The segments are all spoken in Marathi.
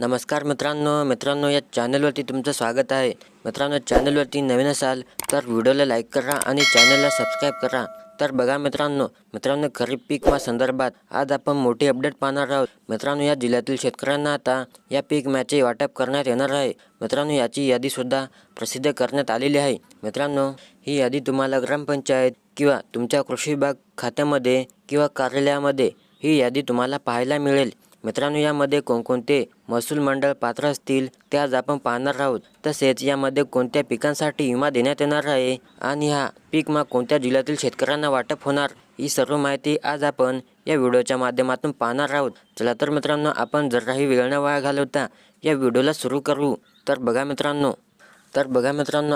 नमस्कार मित्रांनो या चॅनलवरती तुमचं स्वागत आहे। मित्रांनो, चॅनलवरती नवीन असाल तर व्हिडिओला लाईक करा आणि चॅनलला सबस्क्राईब करा। तर बघा मित्रांनो खरीप पीक विमा संदर्भात आज आपण मोठी अपडेट पाहणार आहोत। मित्रांनो, या जिल्ह्यातील शेतकऱ्यांना आता या पीक विम्याचे वाटप करण्यात येणार आहे। मित्रांनो, याची यादी सुद्धा प्रसिद्ध करण्यात आलेली आहे। मित्रांनो, ही यादी तुम्हाला ग्रामपंचायत किंवा तुमच्या कृषी विभाग खात्यामध्ये किंवा कार्यालयामध्ये ही यादी तुम्हाला पाहायला मिळेल। मित्रांनो, यामध्ये कोणकोणते महसूल मंडळ पात्र असतील ते आज आपण पाहणार आहोत। तसेच यामध्ये कोणत्या पिकांसाठी विमा देण्यात येणार आहे आणि हा पीक विमा कोणत्या जिल्ह्यातील शेतकऱ्यांना वाटप होणार, ही सर्व माहिती आज आपण या व्हिडिओच्या माध्यमातून पाहणार आहोत। चला तर मित्रांनो, आपण जराही वेळ न वाया घालवता या व्हिडिओला सुरू करू। तर बघा मित्रांनो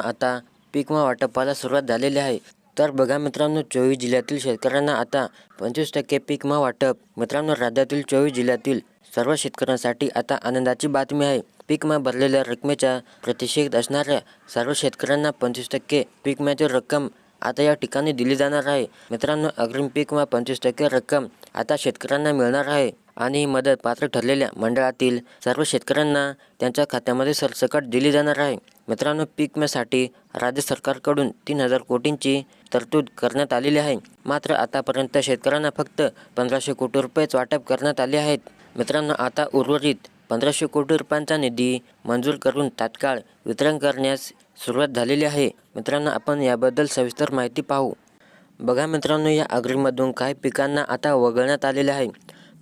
आता पीक विमा वाटपाला सुरुवात झालेली आहे। तर बघा मित्रांनो, 24 जिल्ह्यातील शेतकऱ्यांना आता 25% पीक विमा वाटप। मित्रांनो, राज्यातील 24 जिल्ह्यातील सर्व शेतकऱ्यांसाठी आता आनंदाची बातमी आहे। पीक विमा भरलेल्या रकमेच्या प्रतिक्षेत असणाऱ्या सर्व शेतकऱ्यांना 25% पीक विम्याची रक्कम आता या ठिकाणी दिली जाणार आहे। मित्रांनो, अग्रिम पीक विमा 25% रक्कम आता शेतकऱ्यांना मिळणार आहे आणि ही मदत पात्र ठरलेल्या मंडळातील सर्व शेतकऱ्यांना त्यांच्या खात्यामध्ये सरसकट दिली जाणार आहे। मित्रांनो, पीक विम्यासाठी राज्य सरकारकडून 3000 कोटींची तरतूद करण्यात आलेली आहे। मात्र आतापर्यंत शेतकऱ्यांना फक्त 1500 कोटी रुपयेच वाटप करण्यात आले आहेत। मित्रांनो, आता उर्वरित 1500 कोटी रुपयांचा निधी मंजूर करून तात्काळ वितरण करण्यास सुरुवात झालेली आहे। मित्रांनो, आपण याबद्दल सविस्तर माहिती पाहू। बघा मित्रांनो, या अग्रिममधून काही पिकांना आता वगळण्यात आलेले आहे।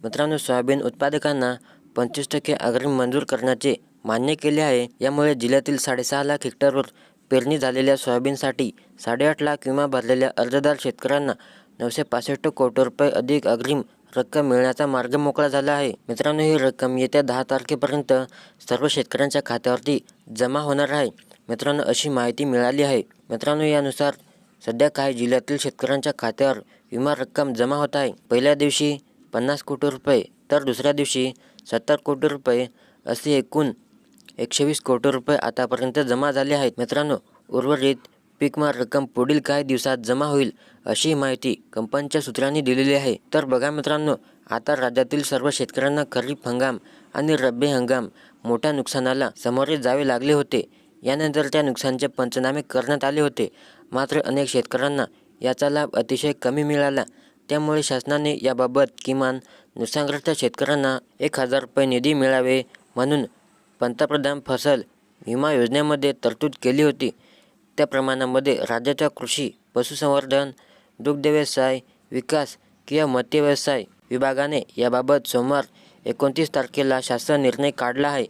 मित्रांनो, सोयाबीन उत्पादकांना 25% अग्रिम मंजूर करण्याचे मान्य केले आहे। यामुळे जिल्ह्यातील 6.5 लाख हेक्टरवर पेरणी झालेल्या सोयाबीनसाठी 8.5 लाख विमा भरलेल्या अर्जदार शेतकऱ्यांना 965 कोटी रुपये अधिक अग्रिम रक्कम मिळण्याचा मार्ग मोकळा झाला आहे। मित्रांनो, ही रक्कम येत्या 10 तारखेपर्यंत सर्व शेतकऱ्यांच्या खात्यावरती जमा होणार आहे। मित्रांनो, अशी माहिती मिळाली आहे। मित्रांनो, यानुसार सध्या काही जिल्ह्यातील शेतकऱ्यांच्या खात्यावर विमा रक्कम जमा होत आहे। पहिल्या दिवशी 50 कोटी रुपये तर दुसऱ्या दिवशी 70 कोटी रुपये असे एकूण 120 कोटी रुपये आतापर्यंत जमा झाले आहेत। मित्रांनो, उर्वरित पीक विमा रक्कम पुढील काही दिवसात जमा होईल अशी माहिती कंपनीच्या सूत्रांनी दिलेली आहे। तर बघा मित्रांनो, आता राज्यातील सर्व शेतकऱ्यांना खरीप हंगाम आणि रब्बी हंगाम मोठ्या नुकसानाला सामोरे जावे लागले होते। यानंतर त्या नुकसानाचे पंचनामे करण्यात आले होते। मात्र अनेक शेतकऱ्यांना याचा लाभ अतिशय कमी मिळाला। त्यामुळे शासनाने याबाबत किमान नुकसानग्रस्त शेतकऱ्यांना 1000 रुपये निधी मिळावे म्हणून पंतप्रधान फसल विमा योजनेमध्ये तरतूद केली होती। त्या प्रमाणामध्ये राज्याच्या कृषी, पशुसंवर्धन, दुग्धव्यवसाय विकास किंवा मत्स्य व्यवसाय विभागाने याबाबत सोमवार 29 तारखेला शासन निर्णय काढला आहे।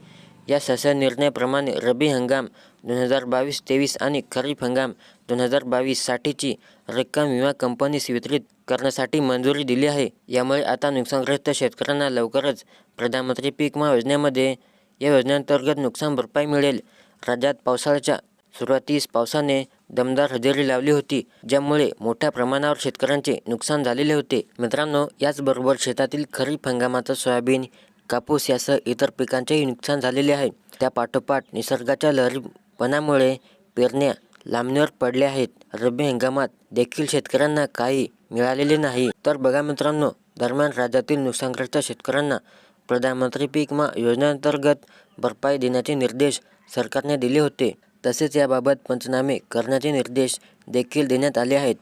या शासन निर्णयाप्रमाणे रब्बी हंगाम 2022-23 आणि खरीप हंगाम 2022 साठीची रक्कम विमा कंपनीस वितरित करण्यासाठी मंजुरी दिली आहे। यामुळे आता नुकसानग्रस्त शेतकऱ्यांना लवकरच प्रधानमंत्री पीक विमा योजनेमध्ये या योजनेअंतर्गत नुकसान भरपाई मिळेल। राज्यात पावसाळ्याच्या सुरुवातीस पावसाने दमदार हजेरी लावली होती, ज्यामुळे मोठ्या प्रमाणावर शेतकऱ्यांचे नुकसान झालेले होते। मित्रांनो, याचबरोबर शेतातील खरीप हंगामाचा सोयाबीन, कापूस यासह इतर पिकांचेही नुकसान झालेले आहे। त्यापाठोपाठ निसर्गाच्या लहरीपणामुळे पेरण्या लांबणीवर पडल्या आहेत। रब्बी हंगामात देखील शेतकऱ्यांना काही मिळालेले नाही। तर बघा मित्रांनो, दरम्यान राज्यातील नुकसानग्रस्त शेतकऱ्यांना प्रधानमंत्री पीक विमा योजनेअंतर्गत भरपाई देण्याचे निर्देश सरकारने दिले होते। तसेच याबाबत पंचनामे करण्याचे निर्देश देखील देण्यात आले आहेत।